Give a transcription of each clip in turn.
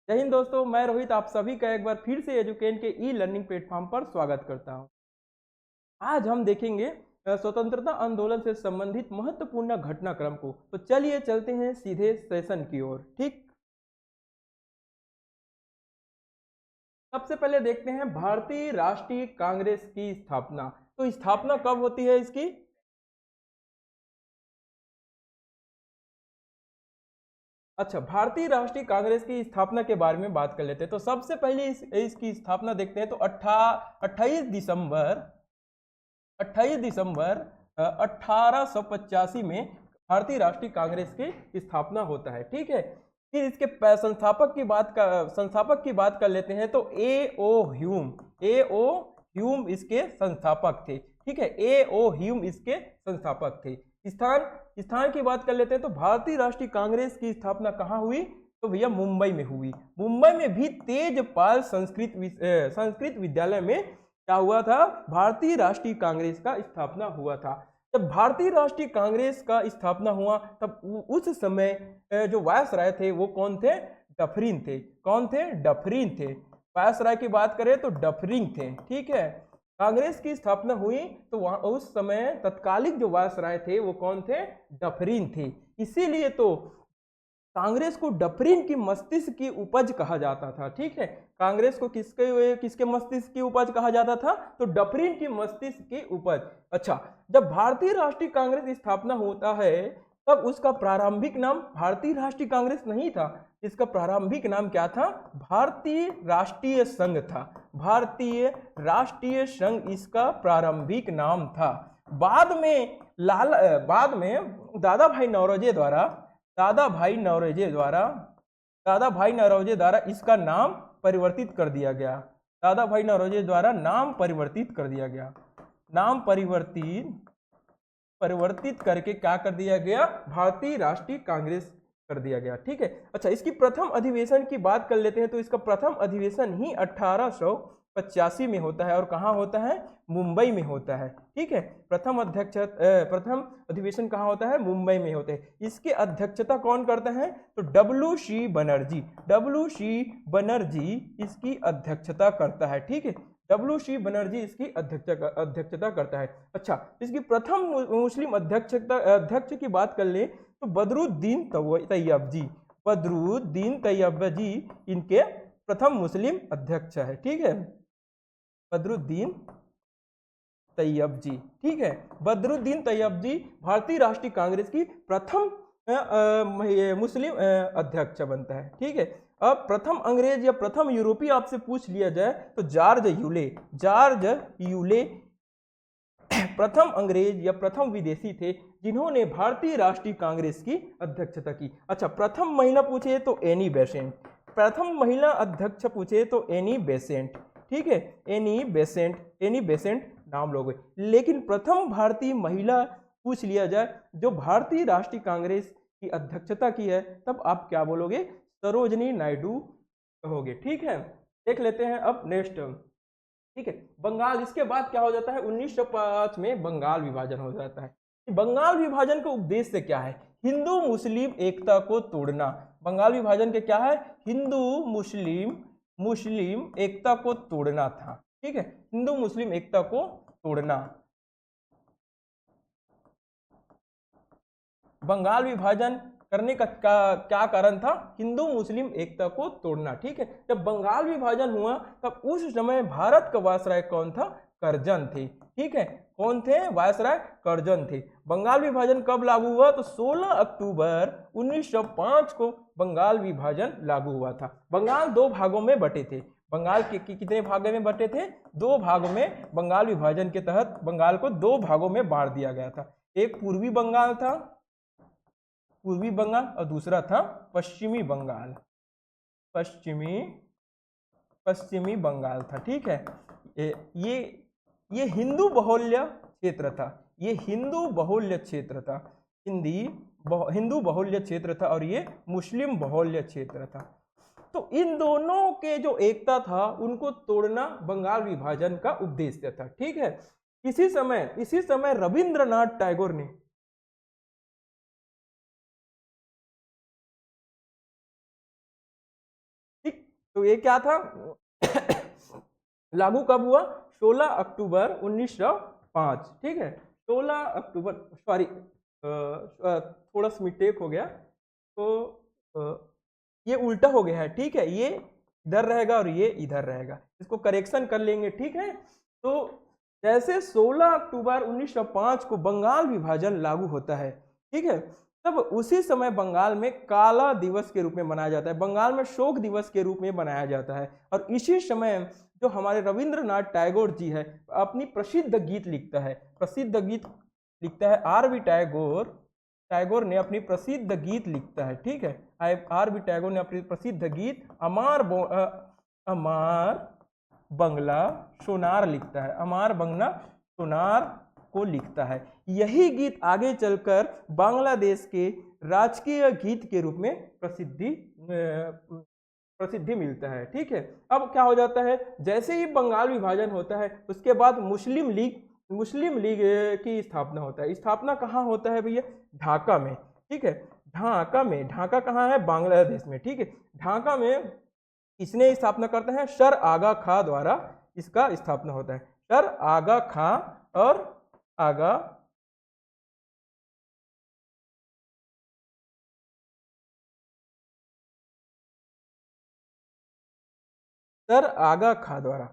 जय हिंद दोस्तों, मैं रोहित आप सभी का एक बार फिर से एजुकेन के ई लर्निंग प्लेटफॉर्म पर स्वागत करता हूं। आज हम देखेंगे स्वतंत्रता आंदोलन से संबंधित महत्वपूर्ण घटनाक्रम को। तो चलिए चलते हैं सीधे सेशन की ओर। ठीक, सबसे पहले देखते हैं भारतीय राष्ट्रीय कांग्रेस की स्थापना। तो स्थापना कब होती है इसकी? अच्छा, भारतीय राष्ट्रीय कांग्रेस की स्थापना के बारे में बात कर लेते हैं। तो सबसे पहले इसकी स्थापना देखते हैं। तो 28 दिसंबर 1885 में भारतीय राष्ट्रीय कांग्रेस की स्थापना होता है। ठीक है, फिर इसके संस्थापक की बात कर लेते हैं। तो ए ओ ह्यूम इसके संस्थापक थे। ठीक है, ए ओ ह्यूम इसके संस्थापक थे। स्थान स्थान की बात कर लेते हैं। तो भारतीय राष्ट्रीय कांग्रेस की स्थापना कहाँ हुई? तो भैया मुंबई में हुई। मुंबई में भी तेजपाल संस्कृत विद्यालय में क्या हुआ था? भारतीय राष्ट्रीय कांग्रेस का स्थापना हुआ था। जब भारतीय राष्ट्रीय कांग्रेस का स्थापना हुआ तब उस समय जो वायसराय थे वो कौन थे? डफरिन थे। कौन थे? डफरिन थे। वायसराय की बात करें तो डफरिन थे। ठीक है, कांग्रेस की स्थापना हुई तो वहां उस समय तत्कालिक जो वायसराय थे वो कौन थे? डफरिन थे। इसीलिए तो कांग्रेस को डफरिन की मस्तिष्क की उपज कहा जाता था। ठीक है, कांग्रेस को किसके किसके मस्तिष्क की उपज कहा जाता था? तो डफरिन की मस्तिष्क की उपज। अच्छा, जब भारतीय राष्ट्रीय कांग्रेस स्थापना होता है तब उसका प्रारंभिक नाम भारतीय राष्ट्रीय कांग्रेस नहीं था। इसका प्रारंभिक नाम क्या था? भारतीय राष्ट्रीय संघ था। भारतीय राष्ट्रीय संघ इसका प्रारंभिक नाम था। बाद में दादा भाई नौरोजी द्वारा दादा भाई नौरोजी द्वारा इसका नाम परिवर्तित कर दिया गया। दादा भाई नौरोजी द्वारा नाम परिवर्तित कर दिया गया। नाम परिवर्तित करके क्या कर दिया गया? भारतीय राष्ट्रीय कांग्रेस कर दिया गया। ठीक है, अच्छा, इसकी प्रथम अधिवेशन की बात कर लेते हैं। तो इसका प्रथम अधिवेशन ही 1885 में होता है। और कहाँ होता है? मुंबई में होता है। ठीक है, प्रथम अधिवेशन कहाँ होता है? मुंबई में होते हैं। इसकी अध्यक्षता कौन करते हैं? तो डब्ल्यू सी बनर्जी इसकी अध्यक्षता करता है। ठीक है, डब्ल्यू सी बनर्जी इसकी अध्यक्षता करता है। अच्छा, इसकी प्रथम मुस्लिम अध्यक्ष की बात कर ले तो बदरुद्दीन तैयब जी इनके प्रथम मुस्लिम अध्यक्ष है। ठीक है, बदरुद्दीन तैयब जी। ठीक है, बदरुद्दीन तैयब जी भारतीय राष्ट्रीय कांग्रेस की प्रथम मुस्लिम अध्यक्ष बनता है। ठीक है, अब प्रथम अंग्रेज या प्रथम यूरोपीय आपसे पूछ लिया जाए तो जॉर्ज यूले प्रथम अंग्रेज या प्रथम विदेशी थे जिन्होंने भारतीय राष्ट्रीय कांग्रेस की अध्यक्षता की। अच्छा, प्रथम महिला पूछे तो एनी बेसेंट। प्रथम महिला अध्यक्ष पूछे तो एनी बेसेंट। ठीक है, एनी बेसेंट नाम लोगे। लेकिन प्रथम भारतीय महिला पूछ लिया जाए जो भारतीय राष्ट्रीय कांग्रेस की अध्यक्षता की है तब आप क्या बोलोगे? सरोजनी नायडू कहोगे। ठीक है, देख लेते हैं अब नेक्स्ट। ठीक है, बंगाल। इसके बाद क्या हो जाता है? 1905 में बंगाल विभाजन हो जाता है। बंगाल विभाजन का उद्देश्य क्या है? हिंदू मुस्लिम एकता को तोड़ना। बंगाल विभाजन के क्या है? हिंदू मुस्लिम एकता को तोड़ना था। ठीक है, हिंदू मुस्लिम एकता को तोड़ना। बंगाल विभाजन करने का क्या कारण था? हिंदू मुस्लिम एकता को तोड़ना। ठीक है, जब बंगाल विभाजन हुआ तब उस समय भारत का वायसराय कौन था? कर्जन थे। ठीक है, कौन थे? वायसराय कर्जन थे। बंगाल विभाजन कब लागू हुआ? तो 16 अक्टूबर 1905 को बंगाल विभाजन लागू हुआ था। बंगाल दो भागों में बटे थे। बंगाल के कितने भागों में बटे थे? दो भागों में। बंगाल विभाजन के तहत बंगाल को दो भागों में बांट दिया गया था। एक पूर्वी बंगाल था, पूर्वी बंगाल, और दूसरा था पश्चिमी बंगाल। पश्चिमी बंगाल था। ठीक है, ये हिंदू बहुल्य क्षेत्र था। ये हिंदू बहुल्य क्षेत्र था। हिंदू बहुल्य क्षेत्र था और ये मुस्लिम बहुल्य क्षेत्र था। तो इन दोनों के जो एकता था उनको तोड़ना बंगाल विभाजन का उद्देश्य था। ठीक है, इसी समय रविंद्रनाथ टैगोर ने तो ये क्या था लागू कब हुआ? 16 अक्टूबर 1905, ठीक है। 16 अक्टूबर, सॉरी थोड़ा सा मिस्टेक हो गया, तो ये उल्टा हो गया है, ठीक है। ये इधर रहेगा और ये इधर रहेगा, इसको करेक्शन कर लेंगे, ठीक है। तो जैसे 16 अक्टूबर 1905 को बंगाल विभाजन लागू होता है, ठीक है, तब उसी समय बंगाल में काला दिवस के रूप में मनाया जाता है, बंगाल में शोक दिवस के रूप में मनाया जाता है। और इसी समय जो हमारे रविंद्रनाथ टैगोर जी है अपनी प्रसिद्ध गीत लिखता है, प्रसिद्ध गीत लिखता है आर.बी. टैगोर ने अपनी प्रसिद्ध गीत लिखता है, ठीक है। आर.बी. टैगोर ने अपनी प्रसिद्ध गीत अमार बंगला सोनार लिखता है, अमार बंगला सोनार को लिखता है। यही गीत आगे चलकर बांग्लादेश के राजकीय गीत के रूप में प्रसिद्धि मिलता है, ठीक है। अब क्या हो जाता है, जैसे ही बंगाल विभाजन होता है उसके बाद मुस्लिम लीग की स्थापना होता है। स्थापना कहाँ होता है भैया? ढाका में, ठीक है। ढाका कहाँ है? बांग्लादेश में, ठीक है। ढाका में इसने स्थापना करते हैं सर आगा खां द्वारा, इसका स्थापना होता है। सर आगा खां और आगा खां द्वारा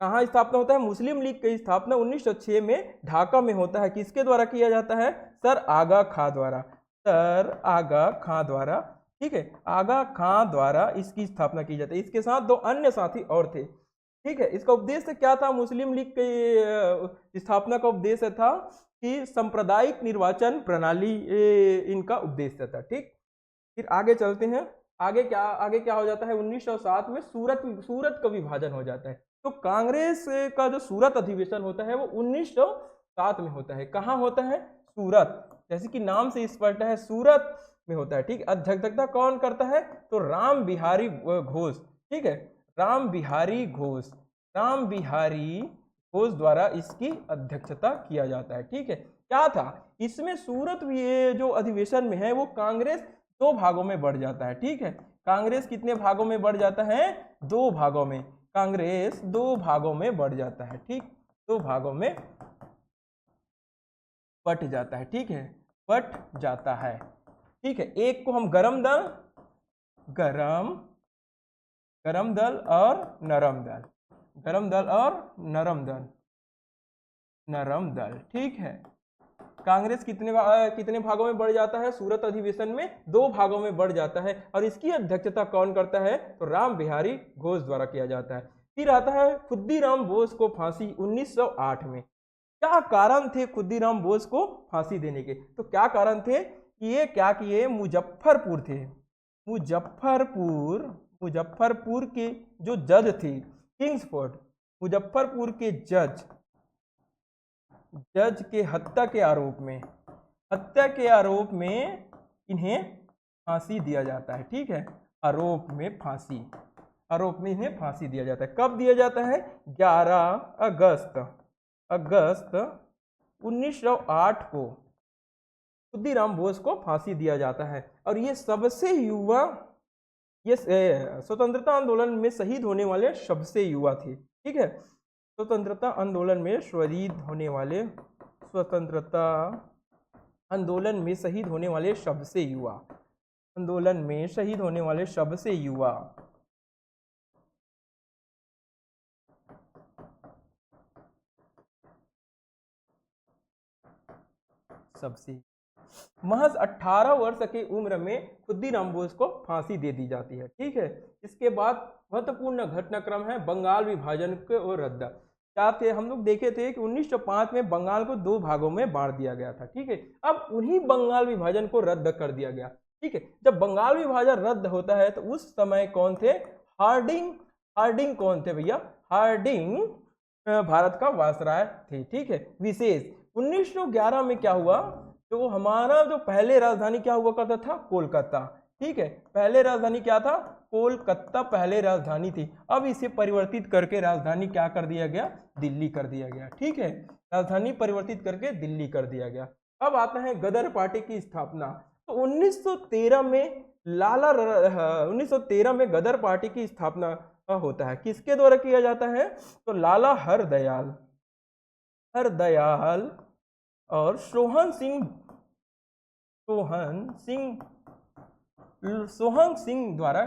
कहाँ स्थापना होता है? मुस्लिम लीग की स्थापना 1906 में ढाका में होता है। किसके द्वारा किया जाता है? सर आगा खां द्वारा, सर आगा खां द्वारा, ठीक है। आगा खां द्वारा इसकी स्थापना की जाती है। इसके साथ दो अन्य साथी और थे, ठीक है। इसका उद्देश्य क्या था? मुस्लिम लीग की स्थापना का उद्देश्य था कि सांप्रदायिक निर्वाचन प्रणाली इनका उद्देश्य था, ठीक। फिर आगे चलते हैं, आगे क्या हो जाता है? 1907 में सूरत का विभाजन हो जाता है। तो कांग्रेस का जो सूरत अधिवेशन होता है वो 1907 में होता है। कहाँ होता है? सूरत, जैसे कि नाम से स्पष्ट है, सूरत में होता है, ठीक। अध्यक्षता कौन करता है? तो राम बिहारी घोष, ठीक है। राम बिहारी घोष द्वारा इसकी अध्यक्षता किया जाता है, ठीक है। क्या था इसमें? सूरत ये जो अधिवेशन में है वो कांग्रेस दो भागों में बढ़ जाता है, ठीक है। कांग्रेस कितने भागों में बढ़ जाता है? दो भागों में। कांग्रेस दो भागों में बढ़ जाता है, ठीक। दो भागों में बट जाता है, ठीक है, बट जाता है, ठीक है। एक को हम गरम दल और नरम दल, नरम दल, ठीक है। कांग्रेस कितने भागों में बढ़ जाता है? सूरत अधिवेशन में दो भागों में बढ़ जाता है। और इसकी अध्यक्षता कौन करता है? तो राम बिहारी घोष द्वारा किया जाता है। फिर आता है खुद्दीराम बोस को फांसी 1908 में। क्या कारण थे खुद्दीराम बोस को फांसी देने के? तो क्या कारण थे? ये क्या किए? मुजफ्फरपुर थे, मुजफ्फरपुर के जो जज थे, किंग्सफोर्ड, मुजफ्फरपुर के जज के हत्या के आरोप में इन्हें फांसी दिया जाता है, ठीक है। आरोप में इन्हें फांसी दिया जाता है। कब दिया जाता है? 11 अगस्त 1908 को खुद्दीराम बोस को फांसी दिया जाता है। और ये सबसे युवा, ये स्वतंत्रता आंदोलन में शहीद होने वाले सबसे युवा थे, ठीक है। स्वतंत्रता आंदोलन में शहीद होने वाले सबसे युवा, महज 18 वर्ष की उम्र में खुद्दीराम बोस को फांसी दे दी जाती है, ठीक है। इसके बाद महत्वपूर्ण घटनाक्रम है बंगाल विभाजन को रद्द। क्या थे? हम लोग देखे थे कि 1905 में बंगाल को दो भागों में बांट दिया गया था, ठीक है। अब उन्हीं बंगाल विभाजन को रद्द कर दिया गया, ठीक है। जब बंगाल विभाजन रद्द होता है तो उस समय कौन थे? हार्डिंग कौन थे भैया? हार्डिंग भारत का वायसराय थे, ठीक है, विशेष। 1911 में क्या हुआ? तो हमारा जो पहले राजधानी क्या हुआ करता था? कोलकाता, ठीक है। पहले राजधानी क्या था? कोलकाता पहले राजधानी थी। अब इसे परिवर्तित करके राजधानी क्या कर दिया गया? दिल्ली कर दिया गया, ठीक है। राजधानी परिवर्तित करके दिल्ली कर दिया गया। अब आता है गदर पार्टी की स्थापना। तो 1913 में गदर पार्टी की स्थापना होता है। किसके द्वारा किया जाता है? तो लाला हरदयाल और सोहन सिंह द्वारा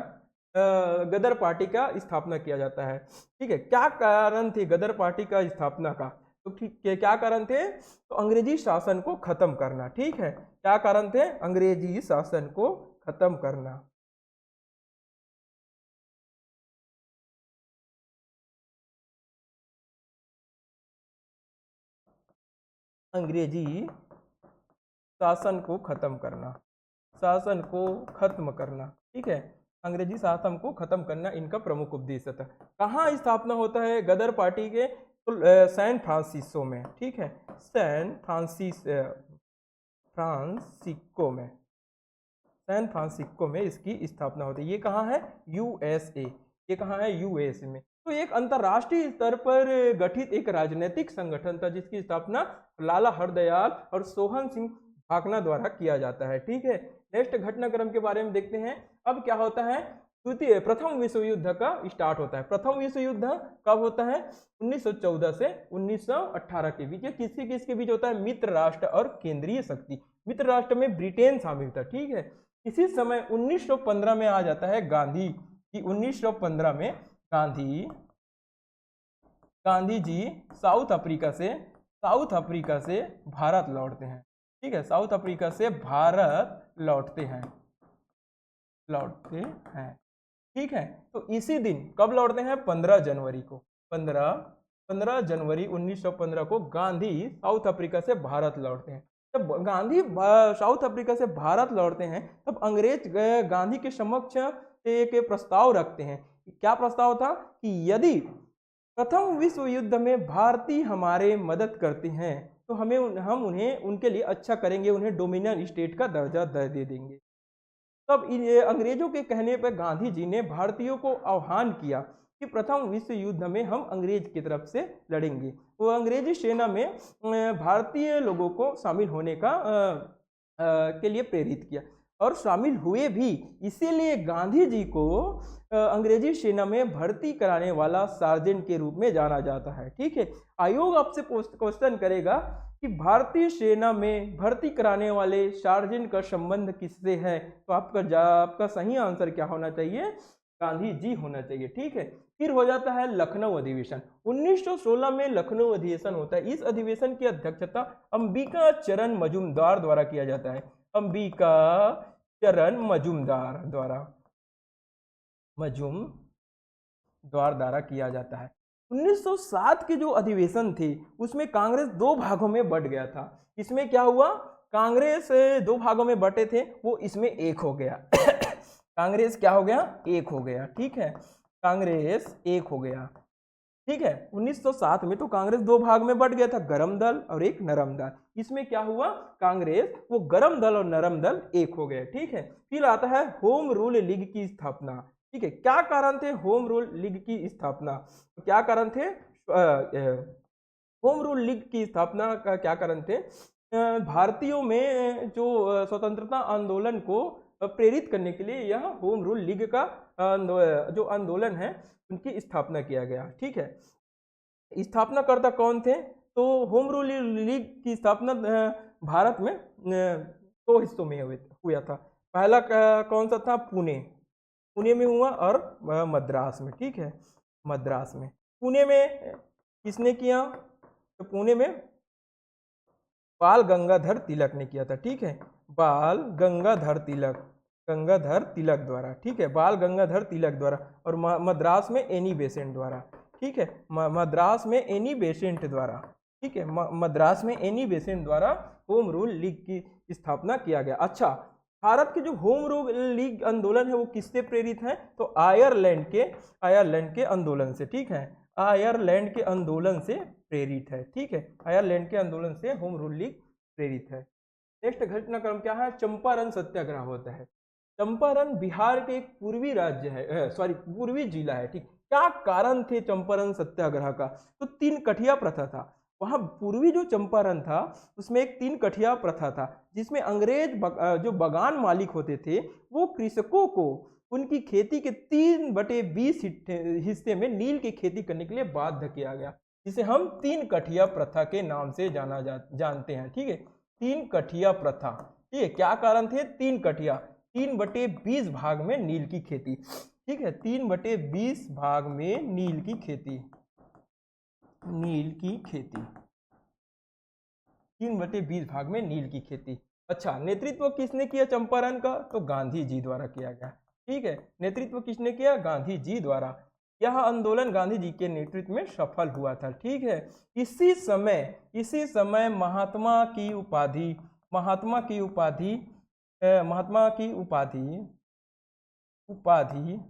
गदर पार्टी का स्थापना किया जाता है। ठीक है, क्या कारण थे गदर पार्टी का स्थापना का? तो ठीक है, क्या कारण थे? तो अंग्रेजी शासन को खत्म करना। ठीक है, क्या कारण थे? अंग्रेजी शासन को खत्म करना। अंग्रेजी शासन को खत्म करना, शासन को खत्म करना। ठीक है, अंग्रेजी शासन को खत्म करना इनका प्रमुख उद्देश्य था। कहाँ स्थापना होता है गदर पार्टी के? तो सैन फ्रांसिस्को में। ठीक है, सैन फ्रांसिस्को में इसकी स्थापना होती है। ये कहाँ है? यूएसए। ये कहाँ है? यूएसए में। तो एक अंतर्राष्ट्रीय स्तर पर गठित एक राजनीतिक संगठन था जिसकी स्थापना लाला हरदयाल और सोहन सिंह भाकना द्वारा किया जाता है। ठीक है, नेक्स्ट घटनाक्रम के बारे में देखते हैं। अब क्या होता है? प्रथम विश्व युद्ध का स्टार्ट होता है। प्रथम विश्व युद्ध कब होता है? 1914 से 1918 के बीच। किसके किसके बीच होता है? मित्र राष्ट्र और केंद्रीय शक्ति। मित्र राष्ट्र में ब्रिटेन शामिल था। ठीक है, इसी समय 1915 में आ जाता है गांधी कि 1915 में गांधी जी साउथ अफ्रीका से भारत लौटते हैं। ठीक है, साउथ अफ्रीका से भारत लौटते हैं। ठीक है, तो इसी दिन कब लौटते हैं? 15 जनवरी को। 15 जनवरी 1915 को गांधी साउथ अफ्रीका से भारत लौटते हैं। जब गांधी साउथ अफ्रीका से भारत लौटते हैं तब अंग्रेज गांधी के समक्ष एक प्रस्ताव रखते हैं। क्या प्रस्ताव था? कि यदि प्रथम विश्व युद्ध में भारतीय हमारे मदद करते हैं तो हम उन्हें उनके लिए अच्छा करेंगे, उन्हें डोमिनियन स्टेट का दर्जा दे देंगे। तब अंग्रेजों के कहने पर गांधी जी ने भारतीयों को आह्वान किया कि प्रथम विश्व युद्ध में हम अंग्रेज की तरफ से लड़ेंगे। वो अंग्रेजी सेना में भारतीय लोगों को शामिल होने के लिए प्रेरित किया और शामिल हुए भी। इसीलिए गांधी जी को अंग्रेजी सेना में भर्ती कराने वाला सार्जेंट के रूप में जाना जाता है। ठीक है, आयोग आपसे क्वेश्चन करेगा कि भारतीय सेना में भर्ती कराने वाले सार्जेंट का संबंध किससे है? तो आपका सही आंसर क्या होना चाहिए? गांधी जी होना चाहिए। ठीक है, फिर हो जाता है लखनऊ अधिवेशन। 1916 में लखनऊ अधिवेशन होता है। इस अधिवेशन की अध्यक्षता अंबिका चरण मजूमदार द्वारा किया जाता है। अंबिका चरण मजूमदार द्वारा किया जाता है। 1907 के जो अधिवेशन थे उसमें कांग्रेस दो भागों में बट गया था। इसमें क्या हुआ? कांग्रेस दो भागों में बटे थे, वो इसमें एक हो गया। कांग्रेस क्या हो गया? एक हो गया। ठीक है, कांग्रेस एक हो गया। ठीक है, 1907 में तो कांग्रेस दो भाग में बट गया था, गरम दल और एक नरम दल। इसमें क्या हुआ? कांग्रेस वो गरम दल और नरम दल एक हो गए। ठीक है, फिर आता है होम रूल लीग की स्थापना। ठीक है, क्या कारण थे होम रूल लीग की स्थापना? क्या कारण थे होम रूल लीग की स्थापना का? क्या कारण थे? भारतीयों में जो स्वतंत्रता आंदोलन को प्रेरित करने के लिए यह होम रूल लीग का जो आंदोलन है उनकी स्थापना किया गया। ठीक है, स्थापनाकर्ता कौन थे? तो होम रूल लीग की स्थापना भारत में दो हिस्सों में हुआ था। पहला कौन सा था? पुणे में हुआ और मद्रास में। ठीक है, मद्रास में। पुणे में किसने किया? तो पुणे में बाल गंगाधर तिलक ने किया था। ठीक है, बाल गंगाधर तिलक द्वारा। ठीक है, बाल गंगाधर तिलक द्वारा। और मद्रास में एनी बेसेंट द्वारा। ठीक है, मद्रास में एनी बेसेंट द्वारा। ठीक है, मद्रास में एनी बेसेंट द्वारा होम रूल लीग की स्थापना किया गया। अच्छा, भारत के जो होम रूल लीग आंदोलन है वो किससे प्रेरित है? तो आयरलैंड के आंदोलन से। ठीक है, आयरलैंड के आंदोलन से प्रेरित है। ठीक है, आयरलैंड के आंदोलन से होम रूल लीग प्रेरित है। नेक्स्ट घटनाक्रम क्या है? चंपारण सत्याग्रह होता है। चंपारण बिहार के एक पूर्वी राज्य है, पूर्वी जिला है। ठीक, क्या कारण थे चंपारण सत्याग्रह का? तो 3 कठिया प्रथा था। वहां पूर्वी जो चंपारण था उसमें एक 3 कठिया प्रथा था जिसमें अंग्रेज जो बगान मालिक होते थे वो कृषकों को उनकी खेती के 3/20 हिस्से में नील की खेती करने के लिए बाध्य किया गया, जिसे हम 3 कठिया प्रथा के नाम से जानते हैं। ठीक है, 3 कठिया प्रथा। ठीक है, क्या कारण थे? 3 कठिया, 3/20 भाग में नील की खेती। ठीक है, 3/20 भाग में नील की खेती, नील की खेती, 3/20 भाग में नील की खेती। अच्छा, नेतृत्व किसने किया चंपारण का? तो गांधी जी द्वारा किया गया। ठीक है, नेतृत्व किसने किया? गांधी जी द्वारा। यह आंदोलन गांधी जी के नेतृत्व में सफल हुआ था। ठीक है, इसी समय महात्मा की उपाधि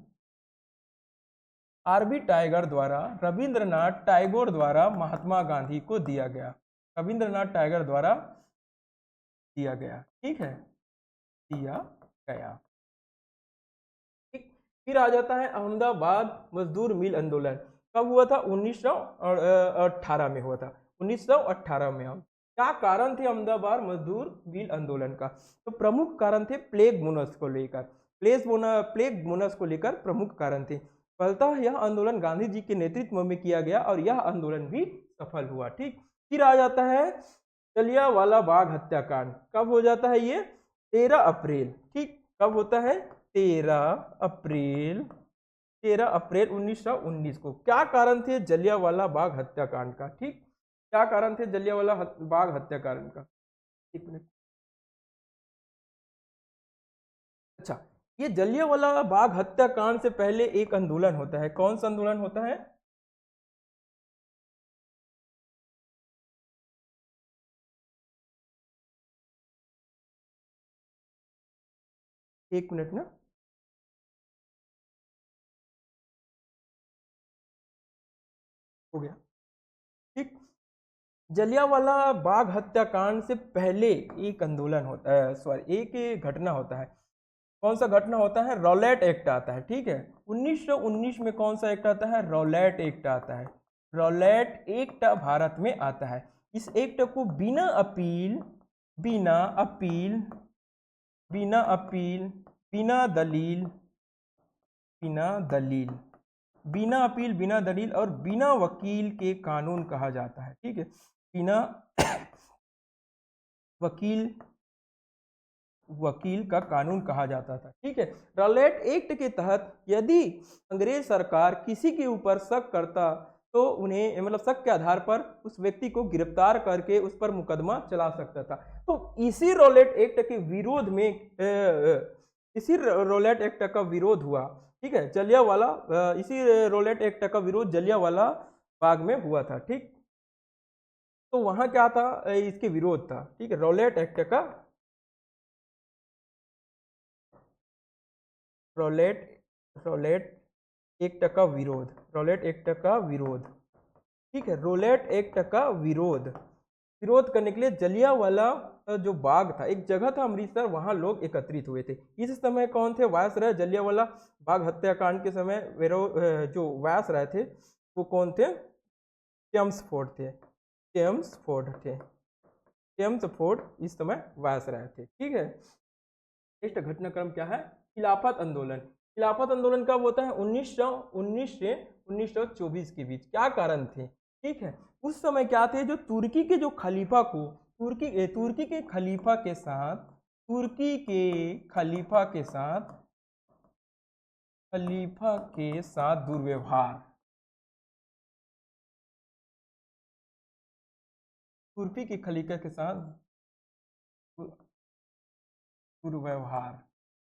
आरबी टाइगर द्वारा, रविंद्रनाथ टैगोर द्वारा महात्मा गांधी को दिया गया, रविंद्रनाथ टैगोर द्वारा दिया गया। ठीक है, दिया गया। ठीक, फिर आ जाता है अहमदाबाद मजदूर मिल आंदोलन। कब हुआ था? 1918 में हुआ था, 1918 में। हम क्या कारण थे अहमदाबाद मजदूर मिल आंदोलन का? तो प्रमुख कारण थे प्लेग मुनस को लेकर, प्लेग मुनस को लेकर प्रमुख कारण थे। फलतः यह आंदोलन गांधी जी के नेतृत्व में किया गया और यह आंदोलन भी सफल हुआ। ठीक, फिर आ जाता है जलियांवाला बाग हत्याकांड। कब हो जाता है ये? 13 अप्रैल। ठीक, कब होता है? 13 अप्रैल 1919 को। क्या कारण थे जलियांवाला बाग हत्याकांड का? ठीक, क्या कारण थे जलियांवाला बाग हत्याकांड का? एक मिनट। अच्छा, ये जलियांवाला बाग हत्याकांड से पहले एक आंदोलन होता है। कौन सा आंदोलन होता है? एक मिनट ना, हो गया। ठीक, जलियांवाला बाग हत्याकांड से पहले एक आंदोलन होता है, सॉरी एक घटना होता है। कौन सा घटना होता है? रॉलेट एक्ट आता है। ठीक है, 1919 में कौन सा एक्ट आता है? रॉलेट एक्ट आता है। रॉलेट एक्ट भारत में आता है। इस एक्ट को बिना अपील, बिना अपील, बिना अपील, बिना दलील, बिना दलील, बिना अपील, बिना दलील और बिना वकील के कानून कहा जाता है। ठीक है, बिना वकील का कानून कहा जाता था। ठीक है, रॉलेट एक्ट के तहत यदि अंग्रेज सरकार किसी के ऊपर शक करता तो उन्हें मतलब शक के आधार पर उस व्यक्ति को गिरफ्तार करके उस पर मुकदमा चला सकता था। तो इसी रॉलेट एक्ट के विरोध में इसी रॉलेट एक्ट का विरोध हुआ। ठीक है, जलियांवाला इसी रॉलेट एक्ट का विरोध जलियांवाला बाग में हुआ था। ठीक, तो वहां क्या था? इसके विरोध था। ठीक है, रॉलेट एक्ट का, रॉलेट एक्ट का विरोध, रॉलेट एक्ट का विरोध। ठीक है, रॉलेट एक्ट का विरोध करने के लिए जलियांवाला जो बाग था, एक जगह था अमृतसर, वहां लोग एकत्रित हुए थे। इस समय कौन थे वायसराय? जलियांवाला बाग हत्याकांड के समय जो वायसराय थे वो कौन थे? चेम्सफोर्ड थे, चेम्सफोर्ड थे, चेम्सफोर्ड इस समय वायसराय थे। ठीक है, नेक्स्ट घटनाक्रम क्या है? खिलाफत आंदोलन। खिलाफत आंदोलन कब होता है? 1919 से 1924 के बीच। क्या कारण थे? ठीक है, उस समय क्या थे? जो तुर्की के जो खलीफा को तुर्की के खलीफा के साथ दुर्व्यवहार, तुर्की के खलीफा के साथ दुर्व्यवहार।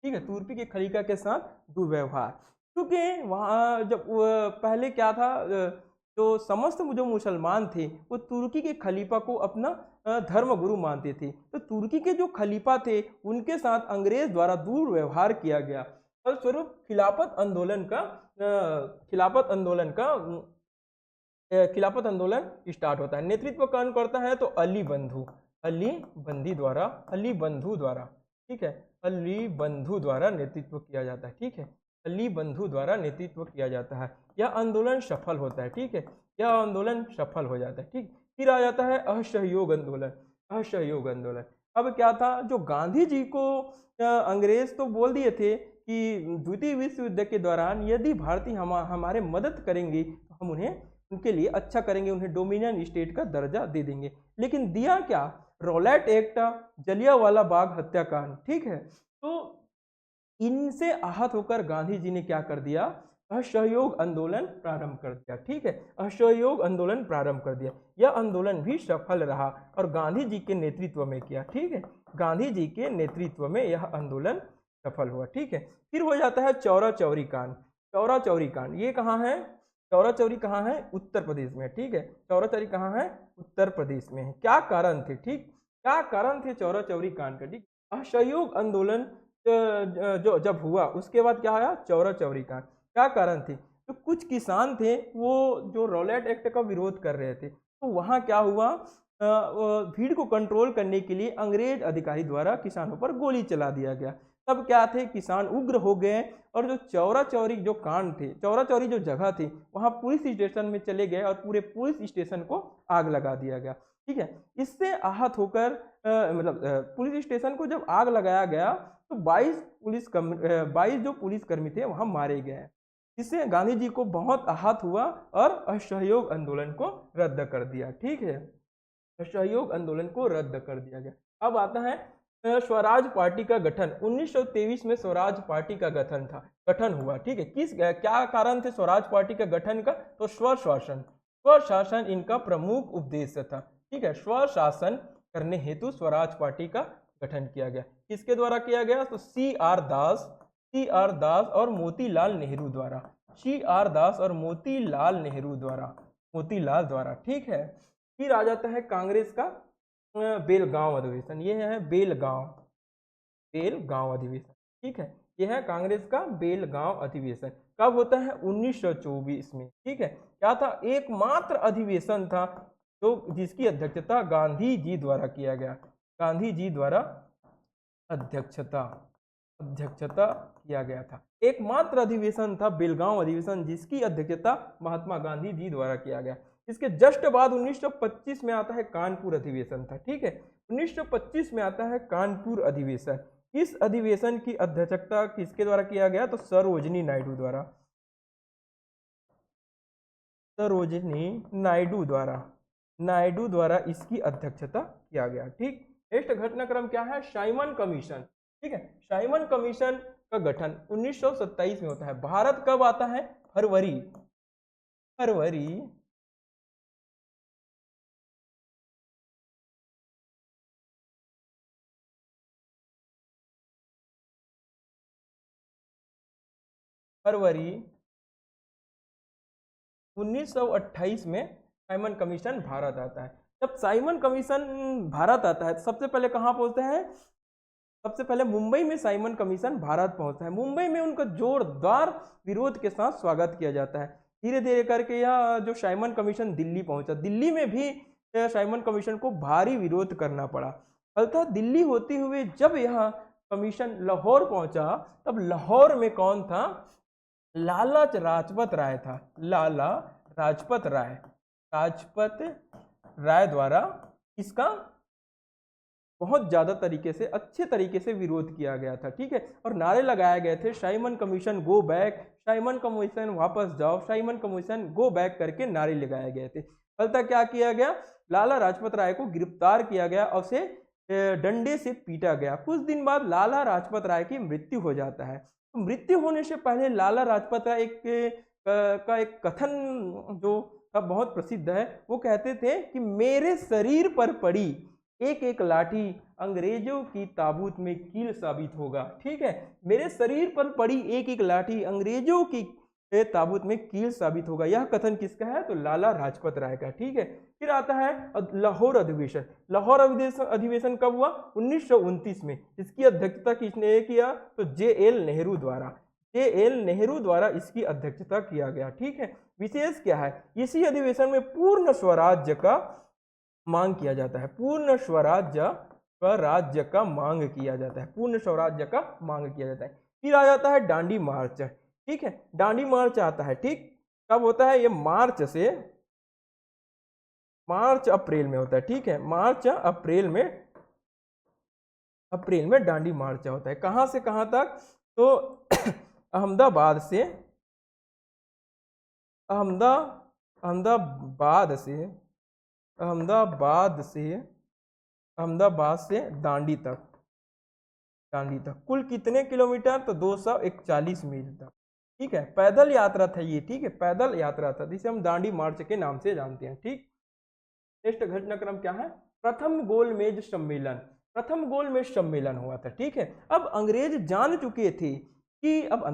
ठीक है, तुर्की के खलीफा के साथ दुर्व्यवहार, क्योंकि वहाँ जब पहले क्या था, जो समस्त जो मुसलमान थे वो तुर्की के खलीफा को अपना धर्म गुरु मानते थे। तो तुर्की के जो खलीफा थे उनके साथ अंग्रेज द्वारा दुर्व्यवहार किया गया। फलस्वरूप खिलाफत आंदोलन स्टार्ट होता है। नेतृत्व कौन करता है? तो अली बंधु द्वारा। ठीक है, अली बंधु द्वारा नेतृत्व किया जाता है। ठीक है, अली बंधु द्वारा नेतृत्व किया जाता है। यह आंदोलन सफल होता है। ठीक है, यह आंदोलन सफल हो जाता है। ठीक, फिर आ जाता है असहयोग आंदोलन। अब क्या था? जो गांधी जी को अंग्रेज तो बोल दिए थे कि द्वितीय विश्व युद्ध के दौरान यदि भारतीय हमारे मदद करेंगे तो हम उन्हें उनके लिए अच्छा करेंगे, उन्हें डोमिनियन स्टेट का दर्जा दे देंगे। लेकिन दिया क्या? रॉलेट एक्ट, जलियांवाला बाग हत्याकांड। ठीक है, तो इनसे आहत होकर गांधी जी ने क्या कर दिया? असहयोग आंदोलन प्रारंभ कर दिया। ठीक है, असहयोग आंदोलन प्रारंभ कर दिया। यह आंदोलन भी सफल रहा और गांधी जी के नेतृत्व में किया। ठीक है, गांधी जी के नेतृत्व में यह आंदोलन सफल हुआ। ठीक है, फिर हो जाता है चौरा चौरी कांड। चौरा चौरी कांड ये कहाँ है? चौरा चौरी कहाँ है? उत्तर प्रदेश में। ठीक है, चौरा चौरी कहाँ है? उत्तर प्रदेश में है। क्या कारण थे? ठीक, क्या कारण थे चौरा चौरी कांड का? ठीक, असहयोग आंदोलन जो जब हुआ उसके बाद क्या आया? चौरा चौरी कांड। क्या कारण थे? तो कुछ किसान थे वो जो रॉलेट एक्ट का विरोध कर रहे थे, तो वहाँ क्या हुआ? भीड़ को कंट्रोल करने के लिए अंग्रेज अधिकारी द्वारा किसानों पर गोली चला दिया गया। तब क्या थे? किसान उग्र हो गए और जो चौरा चौरी जो कांड थे, चौरा चौरी जो जगह थी, वहाँ पुलिस स्टेशन में चले गए और पूरे पुलिस स्टेशन को आग लगा दिया गया। ठीक है, इससे आहत होकर पुलिस स्टेशन को जब आग लगाया गया तो 22 जो पुलिसकर्मी थे वहाँ मारे गए। इससे गांधी जी को बहुत आहत हुआ और असहयोग आंदोलन को रद्द कर दिया। ठीक है, असहयोग आंदोलन को रद्द कर दिया गया। अब आता है स्वराज पार्टी का गठन। 1923 में स्वराज पार्टी का गठन हुआ। ठीक है, क्या कारण थे स्वराज पार्टी का गठन का? तो स्वशासन इनका प्रमुख उद्देश्य था। ठीक है, स्वशासन करने हेतु स्वराज पार्टी का गठन किया गया। किसके द्वारा किया गया? तो सी आर दास और मोतीलाल नेहरू द्वारा। सी आर दास और मोतीलाल नेहरू द्वारा। ठीक है, फिर आ जाता है कांग्रेस का बेलगांव अधिवेशन। ये है बेलगांव अधिवेशन। ठीक है, यह है कांग्रेस का बेलगांव अधिवेशन। कब होता है? 1924 में। ठीक है, क्या था? एकमात्र अधिवेशन था तो जिसकी अध्यक्षता गांधी जी द्वारा किया गया। गांधी जी द्वारा अध्यक्षता किया गया था। एकमात्र अधिवेशन था बेलगांव अधिवेशन जिसकी अध्यक्षता महात्मा गांधी जी द्वारा किया गया। इसके जस्ट बाद 1925 में आता है कानपुर अधिवेशन था। ठीक है, 1925 में आता है कानपुर अधिवेशन। इस अधिवेशन की अध्यक्षता किसके द्वारा किया गया? तो सरोजिनी नायडू द्वारा इसकी अध्यक्षता किया गया। ठीक, नेक्स्ट घटनाक्रम क्या है? Simon commission. ठीक है, साइमन कमीशन का गठन 1927 में होता है। भारत कब आता है? फरवरी 1928 में साइमन कमीशन भारत आता है। जब साइमन कमीशन भारत आता है सबसे पहले कहाँ पहुंचता है? सबसे पहले मुंबई में साइमन कमीशन भारत पहुंचता है। मुंबई में उनका जोरदार विरोध के साथ स्वागत किया जाता है। धीरे धीरे करके यह जो साइमन कमीशन दिल्ली पहुंचा। दिल्ली में भी साइमन कमीशन को भारी विरोध करना पड़ा। फलतः दिल्ली होते हुए जब यह कमीशन लाहौर पहुंचा तब लाहौर में कौन था? लाला लाजपत राय था। लाला लाजपत राय द्वारा इसका बहुत ज्यादा तरीके से अच्छे तरीके से विरोध किया गया था। ठीक है, और नारे लगाए गए थे Simon commission go back, Simon commission वापस जाओ, साइमन कमीशन गो बैक करके नारे लगाए गए थे। फलतः क्या किया गया? लाला लाजपत राय को गिरफ्तार किया गया और उसे डंडे से पीटा गया। कुछ दिन बाद लाला लाजपत राय की मृत्यु हो जाता है। तो मृत्यु होने से पहले लाला लाजपत राय का एक कथन जो बहुत प्रसिद्ध है, वो कहते थे कि मेरे शरीर पर पड़ी एक एक लाठी अंग्रेजों की ताबूत में कील साबित होगा। ठीक है, मेरे शरीर पर पड़ी एक एक लाठी अंग्रेजों की ताबूत में कील साबित होगा। यह कथन किसका है? तो लाला लाजपत राय का। ठीक है, फिर आता है लाहौर अधिवेशन। लाहौर अधिवेशन कब हुआ? 1929 में। इसकी अध्यक्षता किसने किया? तो जे.एल. नेहरू द्वारा इसकी अध्यक्षता किया गया। ठीक है, विशेष क्या है? इसी अधिवेशन में पूर्ण स्वराज्य का मांग किया जाता है। पूर्ण स्वराज्य का मांग किया जाता है। फिर आ जाता है डांडी मार्च। ठीक है, डांडी मार्च आता है। ठीक, कब होता है? ये मार्च अप्रैल में होता है। ठीक है, मार्च अप्रैल में डांडी मार्च होता है। कहां से कहां तक? तो अहमदाबाद से अहमदाबाद से अहमदाबाद से दांडी तक कुल कितने किलोमीटर? तो 241 मील तक। ठीक है, पैदल यात्रा था ये। ठीक है, पैदल यात्रा था, जिसे हम दांडी मार्च के नाम से जानते हैं। ठीक, नेक्स्ट घटनाक्रम क्या है? प्रथम गोलमेज सम्मेलन। प्रथम गोलमेज सम्मेलन हुआ था। ठीक है, अब अंग्रेज जान चुके थे कि अब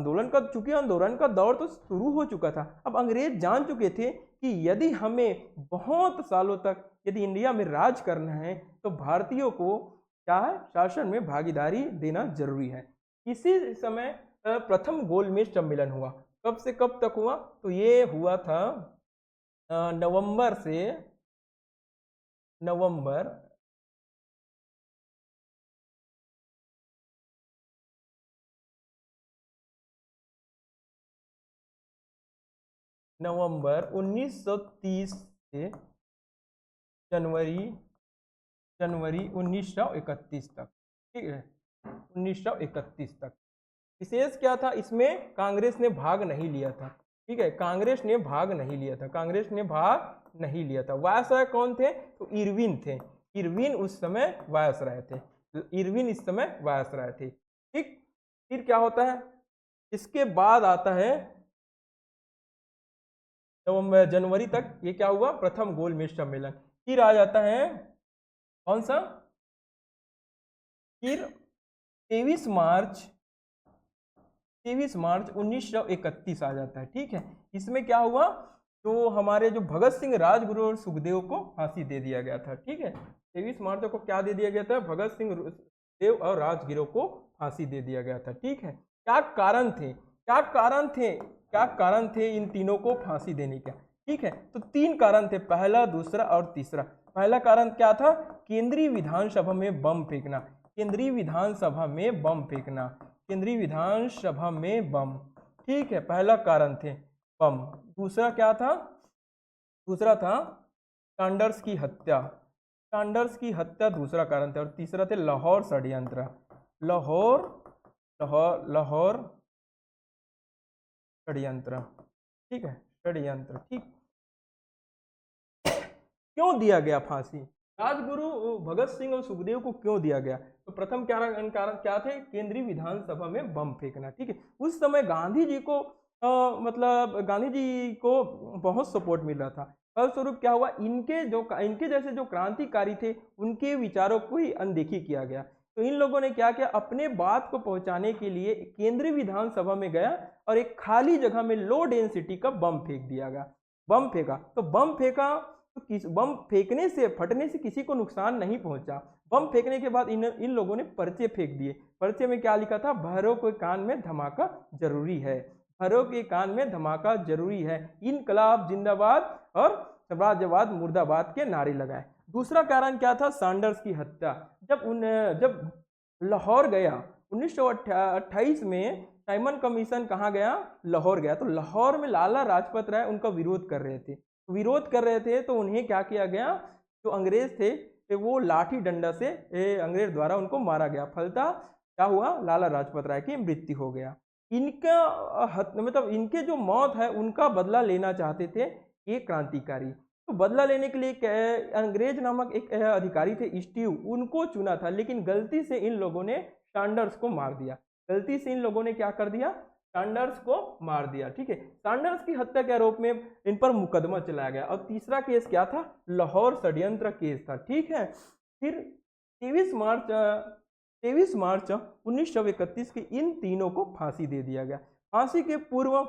चूंकि आंदोलन का दौर तो शुरू हो चुका था। अब अंग्रेज जान चुके थे कि यदि हमें बहुत सालों तक यदि इंडिया में राज करना है तो भारतीयों को क्या है, शासन में भागीदारी देना जरूरी है। इसी समय प्रथम गोलमेज सम्मेलन हुआ। कब से कब तक हुआ? तो ये हुआ था नवंबर से नवंबर 1930 से जनवरी 1931 तक। ठीक है, 1931 तक। विशेष क्या था इसमें? कांग्रेस ने भाग नहीं लिया था। ठीक है, कांग्रेस ने भाग नहीं लिया था। वायसराय कौन थे? तो इरविन थे। इरविन उस समय वायसराय थे। ठीक, फिर क्या होता है? इसके बाद आता है जनवरी तक ये क्या हुआ? प्रथम गोलमेज सम्मेलन। फिर आ जाता है कौन सा? फिर 23 मार्च 1931 आ जाता है। ठीक है, इसमें क्या हुआ? तो हमारे जो भगत सिंह, राजगुरु और सुखदेव को फांसी दे दिया गया था। ठीक है, 23 मार्च को क्या दे दिया गया था? भगत सिंह, सुखदेव और राजगुरु को फांसी दे दिया गया था। ठीक है, क्या कारण थे इन तीनों को फांसी देने का? ठीक है, तो 3 कारण थे, पहला, दूसरा और तीसरा। पहला कारण क्या था? केंद्रीय विधानसभा में बम फेंकना। ठीक है, पहला कारण थे बम। दूसरा क्या था? दूसरा था सैंडर्स की हत्या। दूसरा कारण था। और तीसरा थे लाहौर षड्यंत्र। लाहौर षड्यंत्र। ठीक है, षड्यंत्र। ठीक, क्यों दिया गया फांसी? राजगुरु भगत सिंह और सुखदेव को क्यों दिया गया? तो प्रथम कारण क्या थे? केंद्रीय विधानसभा में बम फेंकना। ठीक है, उस समय गांधी जी को बहुत सपोर्ट मिल रहा था। फलस्वरूप क्या हुआ? इनके जैसे जो क्रांतिकारी थे उनके विचारों को ही अनदेखी किया गया। तो इन लोगों ने क्या किया? अपने बात को पहुंचाने के लिए केंद्रीय विधानसभा में गया और एक खाली जगह में लो डेंसिटी का बम फेंक दिया गया। बम फेंकने से, फटने से किसी को नुकसान नहीं पहुंचा। बम फेंकने के बाद इन लोगों ने पर्चे फेंक दिए। पर्चे में क्या लिखा था? भैरव के कान में धमाका जरूरी है, इनकलाब जिंदाबाद और साम्राज्यवाद मुर्दाबाद के नारे लगाए। दूसरा कारण क्या था? सैंडर्स की हत्या। जब लाहौर गया 1928 में, साइमन कमीशन कहाँ गया? लाहौर गया। तो लाहौर में लाला लाजपत राय उनका विरोध कर रहे थे। तो उन्हें क्या किया गया? जो अंग्रेज थे वो लाठी डंडा से अंग्रेज द्वारा उनको मारा गया। फलतः क्या हुआ? लाला लाजपत राय की मृत्यु हो गया। इनके जो मौत है उनका बदला लेना चाहते थे ये क्रांतिकारी। तो बदला लेने के लिए अंग्रेज नामक एक अधिकारी थे स्टीव, उनको चुना था, लेकिन गलती से इन लोगों ने सैंडर्स को मार दिया। सैंडर्स को मार दिया। ठीक है, सैंडर्स की हत्या के आरोप में इन पर मुकदमा चलाया गया। और तीसरा केस क्या था? लाहौर षड्यंत्र केस था। ठीक है, फिर 23 मार्च 1931 की इन तीनों को फांसी दे दिया गया। फांसी के पूर्व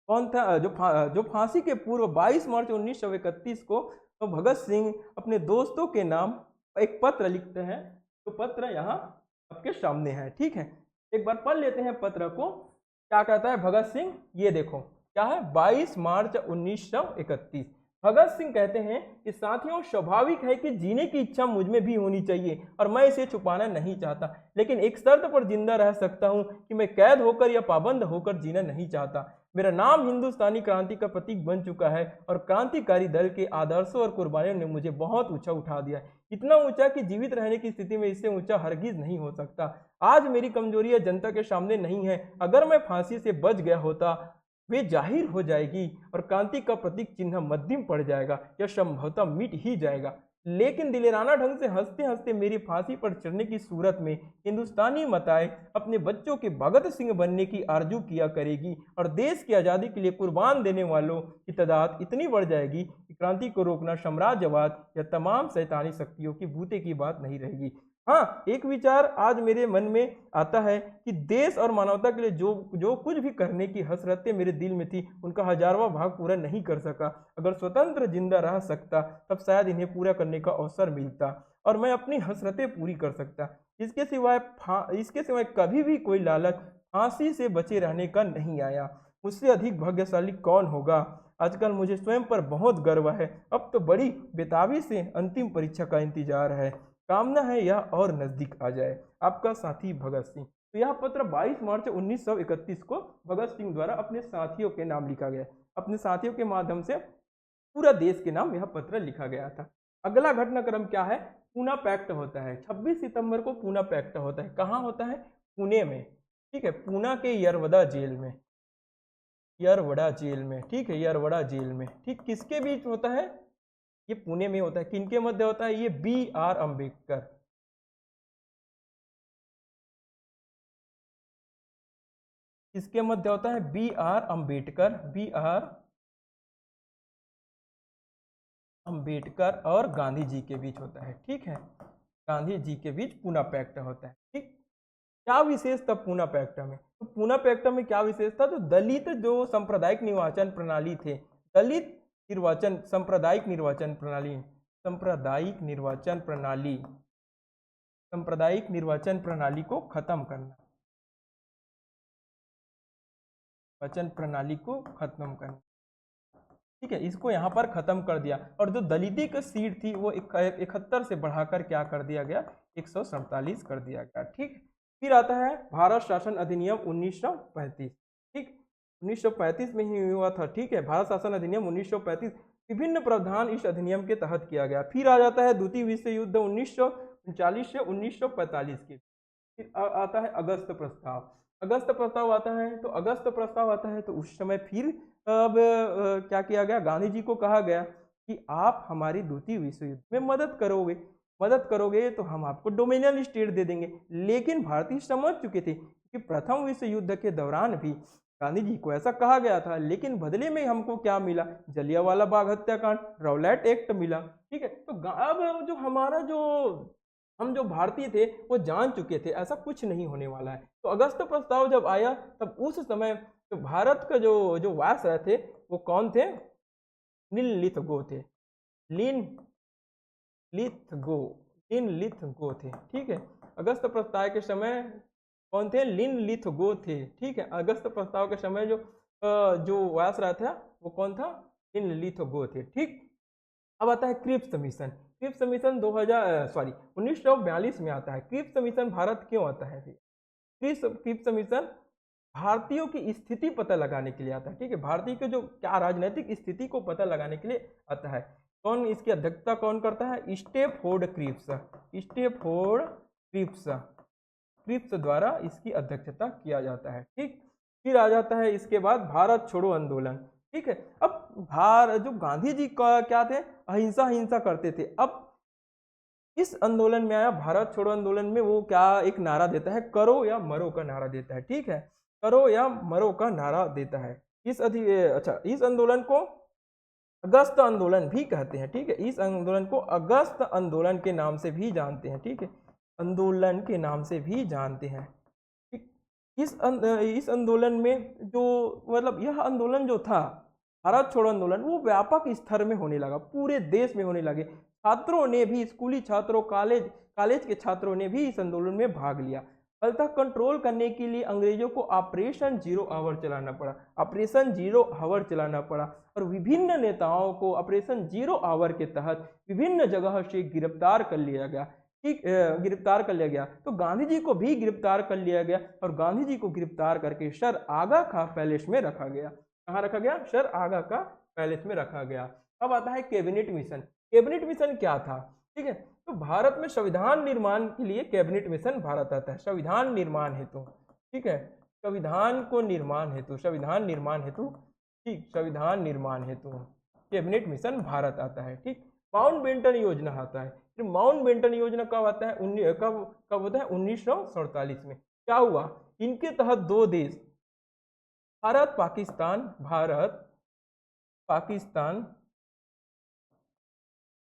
कौन था? जो फांसी के पूर्व 22 मार्च 1931 को तो भगत सिंह अपने दोस्तों के नाम एक पत्र लिखते हैं। तो पत्र यहाँ आपके सामने है। ठीक है, एक बार पढ़ लेते हैं पत्र को। क्या कहता है भगत सिंह? ये देखो क्या है, 22 मार्च 1931। भगत सिंह कहते हैं कि साथियों, स्वाभाविक है कि जीने की इच्छा मुझ में भी होनी चाहिए और मैं इसे छुपाना नहीं चाहता, लेकिन एक शर्त पर जिंदा रह सकता हूं कि मैं कैद होकर या पाबंद होकर जीना नहीं चाहता। मेरा नाम हिंदुस्तानी क्रांति का प्रतीक बन चुका है और क्रांतिकारी दल के आदर्शों और कुर्बानियों ने मुझे बहुत ऊंचा उठा दिया। इतना ऊंचा कि जीवित रहने की स्थिति में इससे ऊंचा हरगिज नहीं हो सकता। आज मेरी कमजोरी जनता के सामने नहीं है, अगर मैं फांसी से बच गया होता वे जाहिर हो जाएगी और क्रांति का प्रतीक चिन्ह मध्यम पड़ जाएगा या संभवतः मिट ही जाएगा। लेकिन दिलेराना ढंग से हंसते हंसते मेरी फांसी पर चढ़ने की सूरत में हिंदुस्तानी माताएं अपने बच्चों के भगत सिंह बनने की आरजू किया करेगी और देश की आज़ादी के लिए कुर्बान देने वालों की तादाद इतनी बढ़ जाएगी कि क्रांति को रोकना साम्राज्यवाद या तमाम शैतानी शक्तियों की भूते की बात नहीं रहेगी। हाँ, एक विचार आज मेरे मन में आता है कि देश और मानवता के लिए जो जो कुछ भी करने की हसरतें मेरे दिल में थी उनका 1000वां भाग पूरा नहीं कर सका। अगर स्वतंत्र जिंदा रह सकता तब शायद इन्हें पूरा करने का अवसर मिलता और मैं अपनी हसरतें पूरी कर सकता। इसके सिवाय कभी भी कोई लालच फांसी से बचे रहने का नहीं आया। मुझसे अधिक भाग्यशाली कौन होगा। आजकल मुझे स्वयं पर बहुत गर्व है। अब तो बड़ी बेताबी से अंतिम परीक्षा का इंतजार है। कामना है यह और नजदीक आ जाए। आपका साथी भगत सिंह। तो यह पत्र 22 मार्च 1931 को भगत सिंह द्वारा अपने साथियों के नाम लिखा गया। अपने साथियों के माध्यम से पूरा देश के नाम यह पत्र लिखा गया था। अगला घटनाक्रम क्या है? पूना पैक्ट होता है। 26 सितंबर को पूना पैक्ट होता है। कहाँ होता है? पुणे में। ठीक है, पूना के यरवड़ा जेल में। यरवड़ा जेल में, ठीक है, यरवड़ा जेल में। ठीक, किसके बीच होता है? ये पुणे में होता है। किनके मध्य होता है? ये B.R. अम्बेडकर। किसके मध्य होता है? B.R. अम्बेडकर। B.R. अम्बेडकर और गांधी जी के बीच होता है। ठीक है, गांधी जी के बीच पूना पैक्ट होता है। ठीक, क्या विशेष था पूना पैक्ट में? तो पूना पैक्ट में क्या विशेष था? तो दलित जो सांप्रदायिक निर्वाचन प्रणाली थे, दलित निर्वाचन सांप्रदायिक निर्वाचन प्रणाली, सांप्रदायिक निर्वाचन प्रणाली, सांप्रदायिक निर्वाचन प्रणाली को खत्म करना, निर्वाचन प्रणाली को खत्म करना। ठीक है, इसको यहाँ पर खत्म कर दिया और जो दलिती की सीट थी वो 71 से बढ़ाकर क्या कर दिया गया? 147 कर दिया गया। ठीक, फिर आता है भारत शासन अधिनियम 1935। ठीक, 1935 में ही हुआ था। ठीक है, भारत शासन अधिनियम 1935, विभिन्न प्रावधान इस अधिनियम के तहत किया गया। फिर आ जाता है द्वितीय विश्व युद्ध 1939 से 1945 के। फिर आता है अगस्त प्रस्ताव। अगस्त प्रस्ताव आता है। तो अगस्त प्रस्ताव आता है तो उस समय फिर अब क्या किया गया? गांधी जी को कहा गया कि आप हमारी द्वितीय विश्व युद्ध में मदद करोगे तो हम आपको डोमिनियन स्टेट दे देंगे। लेकिन भारतीय समझ चुके थे कि प्रथम विश्व युद्ध के दौरान भी गांधी जी को ऐसा कहा गया था, लेकिन बदले में हमको क्या मिला? जलियांवाला बाग हत्याकांड, रौलैट एक्ट मिला। ठीक है, तो अब जो हमारा हम जो भारतीय थे वो जान चुके थे ऐसा कुछ नहीं होने वाला है। तो अगस्त प्रस्ताव जब आया तब उस समय तो भारत का जो वायसराय थे वो कौन थे? लिनलिथगो थे। लिनलिथगो थे। ठीक है, अगस्त प्रस्ताव के समय कौन थे? लिनलिथगो थे। ठीक है, अगस्त प्रस्ताव के समय जो वायसराय था वो कौन था? लिनलिथगो थे। ठीक, अब आता है क्रिप्स मिशन। क्रिप्स मिशन 1942 में आता है। क्रिप्स मिशन भारत क्यों आता है? क्रिप्स मिशन भारतीयों की स्थिति पता लगाने के लिए आता है। ठीक है, भारतीय के जो क्या राजनीतिक स्थिति को पता लगाने के लिए आता है। कौन इसकी अध्यक्षता कौन करता है? स्टेपफोर्ड क्रिप्स। स्टेपफोर्ड क्रिप्स द्वारा इसकी अध्यक्षता किया जाता है। ठीक, फिर आ जाता है इसके बाद भारत छोड़ो आंदोलन। ठीक है, अब जो गांधी जी का क्या थे? अहिंसा करते थे। अब इस आंदोलन में आया भारत छोड़ो आंदोलन में वो क्या एक नारा देता है? करो या मरो का नारा देता है। ठीक है, करो या मरो का नारा देता है। इस आंदोलन को अगस्त आंदोलन भी कहते हैं। ठीक है, इस आंदोलन को अगस्त आंदोलन के नाम से भी जानते हैं। ठीक है, आंदोलन के नाम से भी जानते हैं। इस आंदोलन में जो मतलब यह आंदोलन जो था भारत छोड़ो आंदोलन वो व्यापक स्तर में होने लगा, पूरे देश में होने लगे। छात्रों ने भी, स्कूली छात्रों, कॉलेज के छात्रों ने भी इस आंदोलन में भाग लिया। फलतः कंट्रोल करने के लिए अंग्रेजों को ऑपरेशन जीरो आवर चलाना पड़ा और विभिन्न नेताओं को ऑपरेशन जीरो आवर के तहत विभिन्न जगह से गिरफ्तार कर लिया गया। ठीक, गिरफ्तार कर लिया गया। तो गांधी जी को भी गिरफ्तार कर लिया गया और गांधी जी को गिरफ्तार करके सर आगा खां पैलेस में रखा गया। कहाँ रखा गया? सर आगा का पैलेस में रखा गया। अब आता है कैबिनेट मिशन। कैबिनेट मिशन क्या था? ठीक है। तो भारत में संविधान निर्माण के लिए कैबिनेट मिशन भारत आता है, संविधान निर्माण हेतु, ठीक है, संविधान को निर्माण हेतु, संविधान निर्माण हेतु, ठीक, संविधान निर्माण हेतु कैबिनेट मिशन भारत आता है, ठीक। माउंटबेटन योजना आता है, फिर माउंटबेटन योजना कब आता है, कब होता है, 1947 में। क्या हुआ, इनके तहत दो देश भारत पाकिस्तान, भारत पाकिस्तान,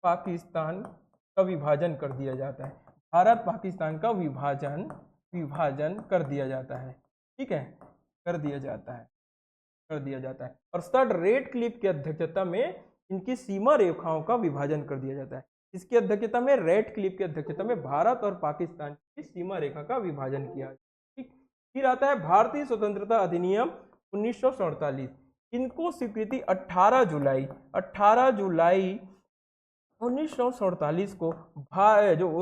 पाकिस्तान का विभाजन कर दिया जाता है, भारत पाकिस्तान का विभाजन कर दिया जाता है, ठीक है, कर दिया जाता है। और सर रेड क्लिफ की अध्यक्षता में इनकी सीमा रेखाओं का विभाजन कर दिया जाता है। इसकी अध्यक्षता में, रेड क्लिफ की अध्यक्षता में भारत और पाकिस्तान की सीमा रेखा का विभाजन किया, ठीक। फिर आता है भारतीय स्वतंत्रता अधिनियम 1947, इनको स्वीकृति 18 जुलाई 1947 को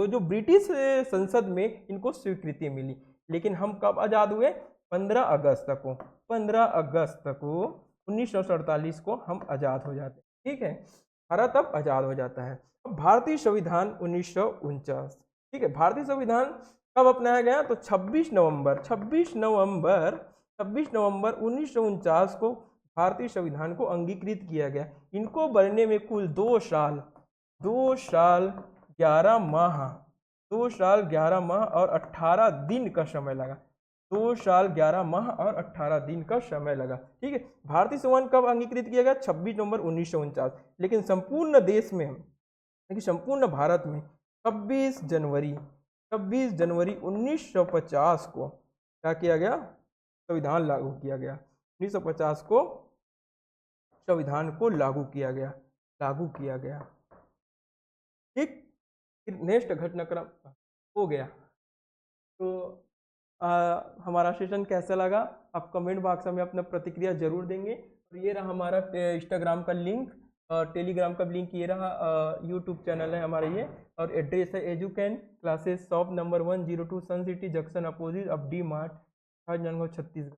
जो ब्रिटिश संसद में इनको स्वीकृति मिली। लेकिन हम कब आज़ाद हुए, 15 अगस्त को 1947 को हम आज़ाद हो जाते हैं, ठीक है, भारत अब आज़ाद हो जाता है। अब भारतीय संविधान 1949, ठीक है, भारतीय संविधान कब अपनाया गया, तो 26 नवंबर 1949 को भारतीय संविधान को अंगीकृत किया गया। इनको बनने में कुल 2 साल 11 माह और 18 दिन का समय लगा, 2 साल 11 माह और 18 दिन का समय लगा, ठीक है। भारतीय संविधान कब अंगीकृत किया गया, 26 नवंबर 1949, लेकिन संपूर्ण देश में, लेकिन संपूर्ण भारत में 26 जनवरी 1950 को क्या किया गया, संविधान लागू किया गया, 1950 को संविधान को लागू किया गया, ठीक। फिर नेक्स्ट घटनाक्रम हो गया। तो हमारा सेशन कैसा लगा, आप कमेंट बॉक्स में अपना प्रतिक्रिया जरूर देंगे। और ये रहा हमारा इंस्टाग्राम का लिंक, टेलीग्राम का लिंक ये रहा, यूट्यूब चैनल है हमारा ये, और एड्रेस है एजुकेन क्लासेस, शॉप नंबर 102 सन सिटी जंक्शन अपोजिट अब डी मार्ट, राजनांदगांव, छत्तीसगढ़।